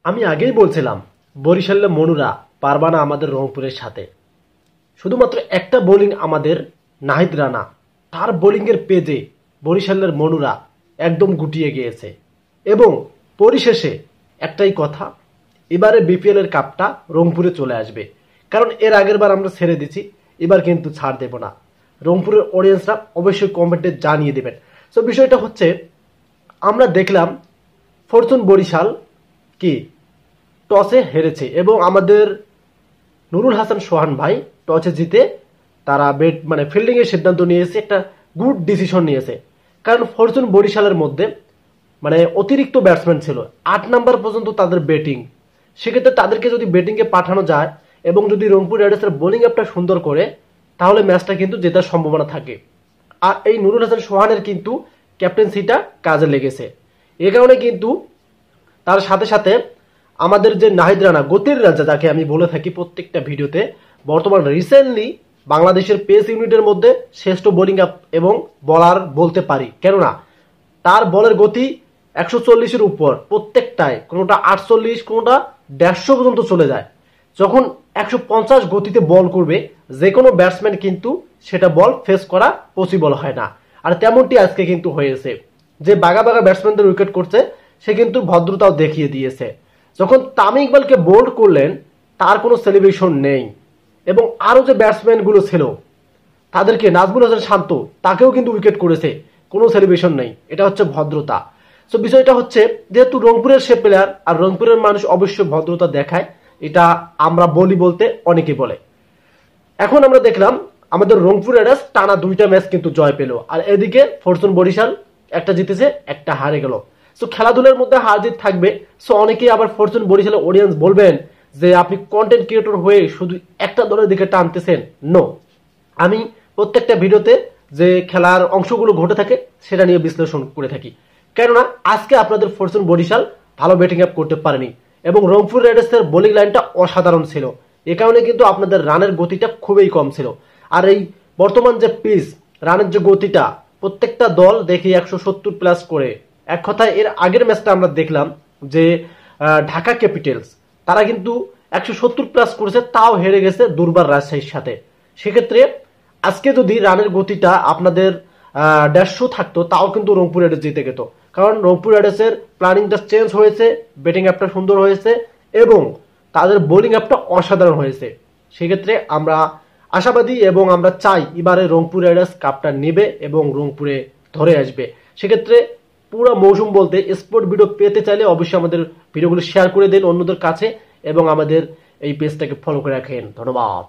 আমি আগেই বলছিলাম বরিশালের মনুরা পারবা না আমাদের রংপুরের সাথে। শুধুমাত্র একটা বোলিং আমাদের নাহিদ রানা, তার বোলিংয়ের পেজে বরিশালের মনুরা একদম গুটিয়ে গিয়েছে। এবং পরিশেষে একটাই কথা, এবারে বিপিএল এর কাপটা রংপুরে চলে আসবে। কারণ এর আগের বার আমরা ছেড়ে দিছি, এবার কিন্তু ছাড় দেব না। রংপুরের অডিয়েন্সরা অবশ্যই কমেন্টে জানিয়ে দেবেন। সো বিষয়টা হচ্ছে, আমরা দেখলাম ফরচুন বরিশাল কি টসে হেরেছে এবং আমাদের নুরুল হাসান সোহান ভাই টসে জিতে তারা ফিল্ডিং এর সিদ্ধান্ত নিয়েছে, একটা গুড ডিসিশন নিয়েছে। কারণ ফরচুন বরিশালের মধ্যে অতিরিক্ত ব্যাটসম্যান ছিল, 8 নাম্বার পর্যন্ত তাদের ব্যাটিং। সেক্ষেত্রে তাদেরকে যদি ব্যাটিংয়ে পাঠানো যায় এবং যদি রংপুর রাইডার্সের বোলিং আপটা সুন্দর করে, তাহলে ম্যাচটা কিন্তু জেতার সম্ভাবনা থাকে। আর এই নুরুল হাসান সোহানের কিন্তু ক্যাপ্টেন্সিটা কাজে লেগেছে। এ কারণে কিন্তু তার সাথে সাথে আমাদের যে নাহিদ রানা, গতির রাজা যাকে আমি বলে থাকি প্রত্যেকটা ভিডিওতে, বর্তমান রিসেন্টলি বাংলাদেশের পেস ইউনিটের মধ্যে শ্রেষ্ঠ বোলিং আপ এবং বলার বলতে পারি। কেননা তার বলের গতি 140-এর উপর, প্রত্যেকটায় কোনোটা 48, কোনোটা 150 পর্যন্ত চলে যায়। যখন 150 গতিতে বল করবে, যে কোনো ব্যাটসম্যান কিন্তু সেটা বল ফেস করা পসিবল হয় না। আর তেমনটি আজকে কিন্তু হয়েছে, যে বাগা বাগা ব্যাটসম্যানদের উইকেট করছে সে কিন্তু ভদ্রতাও দেখিয়ে দিয়েছে। যখন তামিম ইকবালকে বোল্ড করলেন, তার কোনো সেলিব্রেশন নেই। এবং আরো যে ব্যাটসম্যানগুলো ছিল তাদেরকে, নাজমুল হাসান শান্ত, তাকেও কিন্তু উইকেট করেছে, কোনো সেলিব্রেশন নেই। এটা হচ্ছে ভদ্রতা। সো বিষয়টা হচ্ছে, যেহেতু রংপুরের সে প্লেয়ার আর রংপুরের মানুষ অবশ্যই ভদ্রতা দেখায়, এটা আমরা বলি বলতে অনেকে বলে। এখন আমরা দেখলাম আমাদের রংপুর রাইডার্স টানা 2টা ম্যাচ কিন্তু জয় পেল, আর এদিকে ফরচুন বরিশাল একটা জিতেছে, একটা হারে গেল। সো খেলাধুলার মধ্যে হার জিত থাকবে। সো অনেকেই আবার ফরচুন বরিশালের অডিয়েন্স বলবেন যে আপনি কন্টেন্ট ক্রিয়েটর হয়ে শুধু একটা দলের দিকে টানতেছেন। নো, আমি প্রত্যেকটা ভিডিওতে যে খেলার অংশগুলো ঘটে থাকে সেটা নিয়ে বিশ্লেষণ করে থাকি। কেননা আজকে আপনাদের ফরচুন বরিশাল ভালো ব্যাটিং আপ করতে পারেনি এবং রংপুর রাইডার্সের বোলিং লাইনটা অসাধারণ ছিল। এ কারণে কিন্তু আপনাদের রানের গতিটা খুবই কম ছিল। আর এই বর্তমান যে পিচ, রানের যে গতিটা, প্রত্যেকটা দল দেখি 170 প্লাস করে। এক কথায় এর আগের ম্যাচটা আমরা দেখলাম যে ঢাকা ক্যাপিটালস, তারা কিন্তু 170 প্লাস করেছে, তাও হেরে গেছে দুর্বার রাজশাহীর সাথে। সেক্ষেত্রে আজকে যদি রানের গতিটা আপনাদের 150 থাকতো, তাও কিন্তু রংপুর রাইডার্স জিতে যেত। কারণ রংপুর রাইডার্সের প্ল্যানিংটা চেঞ্জ হয়েছে, ব্যাটিং আপটা সুন্দর হয়েছে এবং তাদের বোলিং আপটা অসাধারণ হয়েছে। সেক্ষেত্রে আমরা আশাবাদী এবং আমরা চাই এবারে রংপুর রাইডার্স কাপটা নেবে এবং রংপুরে ধরে আসবে। সেক্ষেত্রে পুরো মৌসুম বলতে স্পোর্ট ভিডিও পেতে চাইলে অবশ্যই আমাদের ভিডিওগুলো শেয়ার করে দিন অন্যদের কাছে এবং আমাদের এই পেজটাকে ফলো করে রাখেন। ধন্যবাদ।